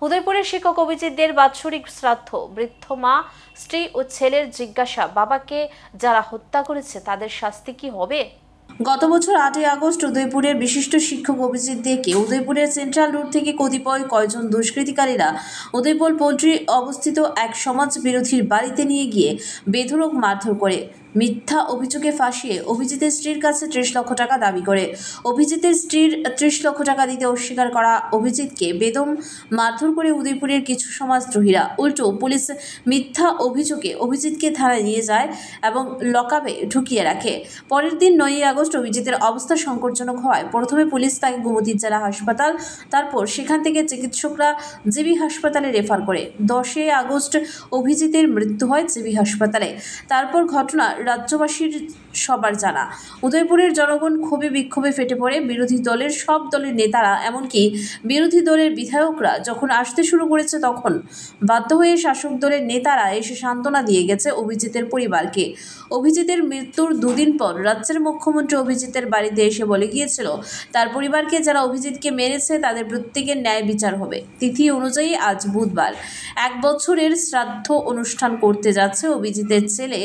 উদয়পুরের শিক্ষক অভিজিৎদের বাৎসরিক শ্রাদ্ধ, বৃদ্ধ মা, স্ত্রী ও ছেলের জিজ্ঞাসা, বাবাকে যারা হত্যা করেছে তাদের শাস্তি কি হবে? গত বছর 8ই আগস্ট উদয়পুরের বিশিষ্ট শিক্ষক অভিজিৎ দেকে উদয়পুরের সেন্ট্রাল রোড থেকে কয়েকজন দুষ্কৃতিকারীরা উদয়পুর পোল্ট্রি অবস্থিত এক সমাজ বিরোধীর বাড়িতে নিয়ে গিয়ে বেধড়ক মারধর করে মিথ্যা অভিযোগে ফাঁসিয়ে অভিজিতের স্ত্রীর কাছে 30 লক্ষ টাকা দাবি করে। অভিজিতের স্ত্রীর 30 লক্ষ টাকা দিতে অস্বীকার করা অভিজিৎকে বেদম মারধর করে উদয়পুরের কিছু সমাজদ্রোহীরা। উল্টো পুলিশ মিথ্যা অভিযোগে অভিজিৎকে থানায় নিয়ে যায় এবং লকআপে ঢুকিয়ে রাখে। পরের দিন 9ই আগস্ট অভিজিতের অবস্থা সংকটজনক হওয়ায় প্রথমে পুলিশ তাকে গোমতী জেলা হাসপাতাল, তারপর সেখান থেকে চিকিৎসকরা জিবি হাসপাতালে রেফার করে। 10ই আগস্ট অভিজিতের মৃত্যু হয় জিবি হাসপাতালে। তারপর ঘটনা রাজ্যবাসীর সবার জানা। উদয়পুরের জনগণ ক্ষোভে বিক্ষোভে ফেটে পড়ে। বিরোধী দলের সব দলের নেতারা, এমনকি বিরোধী দলের বিধায়করা যখন আসতে শুরু করেছে, তখন বাধ্য হয়ে শাসক দলের নেতারা এসে সান্ত্বনা দিয়ে গেছে অভিজিতের পরিবারকে। অভিজিতের মৃত্যুর দুদিন পর রাজ্যের মুখ্যমন্ত্রী অভিজিতের বাড়িতে এসে বলে গিয়েছিল তার পরিবারকে যারা অভিজিৎকে মেরেছে তাদের প্রত্যেকের ন্যায় বিচার হবে। তিথি অনুযায়ী আজ বুধবার 1 বছরের শ্রাদ্ধ অনুষ্ঠান করতে যাচ্ছে অভিজিতের ছেলে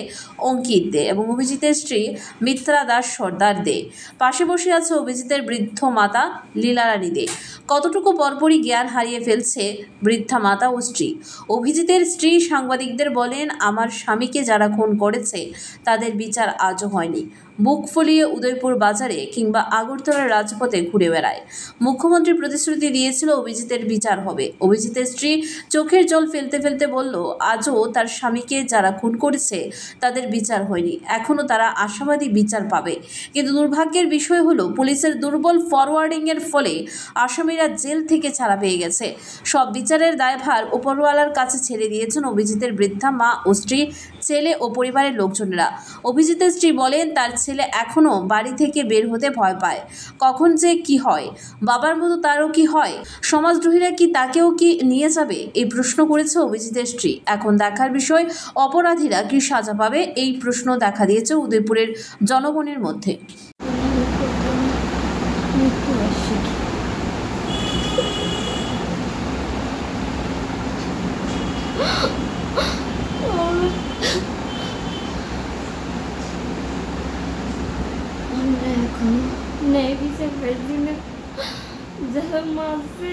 অঙ্কিত দে এবং অভিজিতের স্ত্রী মিত্রা দাস সর্দার দে। পাশে বসে আছে অভিজিতের বৃদ্ধ মাতা লীলারানী দে। কতটুকু পরপরই জ্ঞান হারিয়ে ফেলছে বৃদ্ধা মাতা ও স্ত্রী। অভিজিতের স্ত্রী সাংবাদিকদের বলেন, আমার স্বামীকে যারা খুন করেছে তাদের বিচার আজও হয়নি। বুক ফুলিয়ে উদয়পুর বাজারে কিংবা আগরতলার রাজপথে ঘুরে বেড়ায়। মুখ্যমন্ত্রী প্রতিশ্রুতি দিয়েছিল অভিজিতের বিচার হবে। অভিজিতের স্ত্রী চোখের জল ফেলতে ফেলতে বলল, আজও তার স্বামীকে যারা খুন করেছে তাদের বিচার হয়নি। এখনও তারা আশাবাদী বিচার পাবে। কিন্তু দুর্ভাগ্যের বিষয় হলো পুলিশের দুর্বল ফরওয়ার্ডিংয়ের ফলে আসামিরা জেল থেকে ছাড়া পেয়ে গেছে। সব বিচারের দায়ভার উপরওয়ালার কাছে ছেড়ে দিয়েছেন অভিজিতের বৃদ্ধা মা ও স্ত্রী, ছেলে ও পরিবারের লোকজনেরা। অভিজিতের স্ত্রী বলেন, তার ছেলে এখনও বাড়ি থেকে বের হতে ভয় পায়। কখন যে কি হয়, বাবার মতো তারও কি হয়, সমাজদ্রোহীরা কি তাকেও কি নিয়ে যাবে, এই প্রশ্ন করেছে অভিজিতের স্ত্রী। এখন দেখার বিষয় অপরাধীরা কি সাজা পাবে, এই প্রশ্ন দেখা দিয়েছে উদয়পুরের জনগণের মধ্যে। আমরা এখন ন্যায় বিচার পাইছি না। যারা মারছে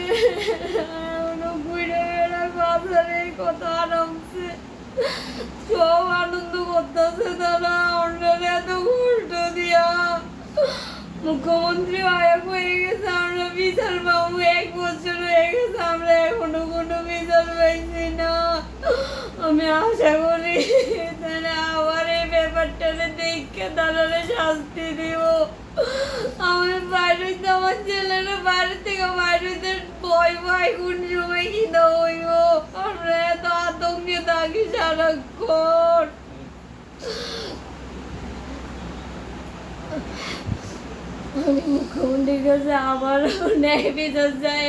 বাজারে কত আরামছে সব আনন্দ করতেছে, তারা আমরা এত কষ্ট দিয়া। মুখ্যমন্ত্রী আয়াক হয়ে গেছে, আমরা বিচার পাবো। 1 বছর হয়ে গেছে, আমরা এখনো কোনো বিচার পাইছি না। আমি আশা করি তারা আবার এই ব্যাপারটারে দেখে তারা শাস্তি দিব। আমি বাইরে, আমার ছেলেরা বাইরে থেকে বাইরেতে ভয় পাই কোন সময় কি না হইব। আমরা এত আতঙ্কে থাকি সারাক্ষণ। আমি মুখ্যমন্ত্রীর কাছে আবার ন্যায় বিচার চাই,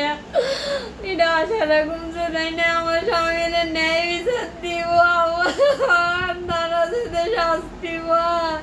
এটা আশা রাখুন যে তাই না আমার স্বামীর ন্যায় বিচার দিব, আমার তারা সাথে শাস্তি পায়।